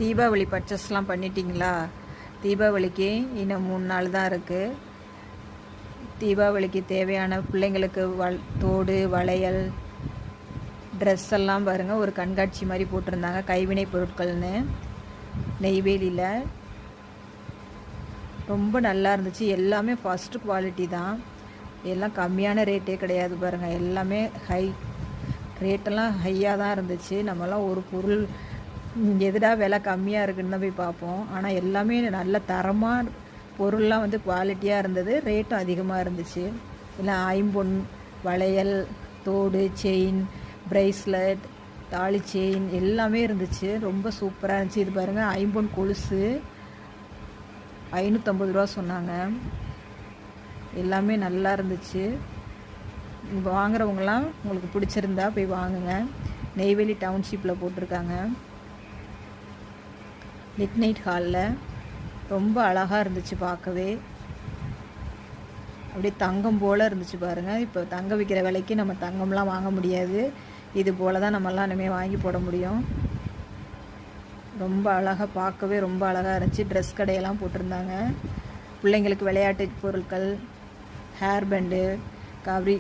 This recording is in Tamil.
தீபாவளி பர்ச்சேஸ்லாம் பண்ணிட்டீங்களா? தீபாவளிக்கு இன்னும் 3 நாள் தான் இருக்குது. தீபாவளிக்கு தேவையான பிள்ளைங்களுக்கு தோடு, வளையல், ட்ரெஸ் எல்லாம் பாருங்கள், ஒரு கண்காட்சி மாதிரி போட்டிருந்தாங்க. கைவினை பொருட்கள்னு நெய்வேலியில் ரொம்ப நல்லா இருந்துச்சு. எல்லாமே ஃபஸ்ட்டு குவாலிட்டி தான். எல்லாம் கம்மியான ரேட்டே கிடையாது பாருங்கள். எல்லாமே ரேட்டெல்லாம் ஹையாக தான் இருந்துச்சு. நம்மலாம் ஒரு பொருள் எதுடா விலை கம்மியாக இருக்குன்னு தான் போய் பார்ப்போம். ஆனால் எல்லாமே நல்ல தரமாக பொருள்லாம் குவாலிட்டியாக இருந்தது. ரேட்டும் அதிகமாக இருந்துச்சு. எல்லாம் ஐம்பொன் வளையல், தோடு, செயின், ப்ரைஸ்லெட், தாலி செயின் எல்லாமே இருந்துச்சு. ரொம்ப சூப்பராக இருந்துச்சு. இது பாருங்கள், ஐம்பொன் கொலுசு 550 ரூபா சொன்னாங்க. எல்லாமே நல்லா இருந்துச்சு. வாங்குறவங்களாம் உங்களுக்கு பிடிச்சிருந்தா போய் வாங்குங்க. நெய்வேலி டவுன்ஷிப்பில் போட்டிருக்காங்க. மிட் நைட் ஹாலில் ரொம்ப அழகாக இருந்துச்சு பார்க்கவே. அப்படியே தங்கம் போல் இருந்துச்சு பாருங்கள். இப்போ தங்க விற்கிற விலைக்கு நம்ம தங்கம்லாம் வாங்க முடியாது. இது போல் தான் நம்மலாம் இனிமேல் வாங்கி போட முடியும். ரொம்ப அழகாக, பார்க்கவே ரொம்ப அழகாக இருந்துச்சு. ட்ரெஸ் கடையெல்லாம் போட்டிருந்தாங்க. பிள்ளைங்களுக்கு விளையாட்டு பொருட்கள், ஹேர் பேண்டு, கவரி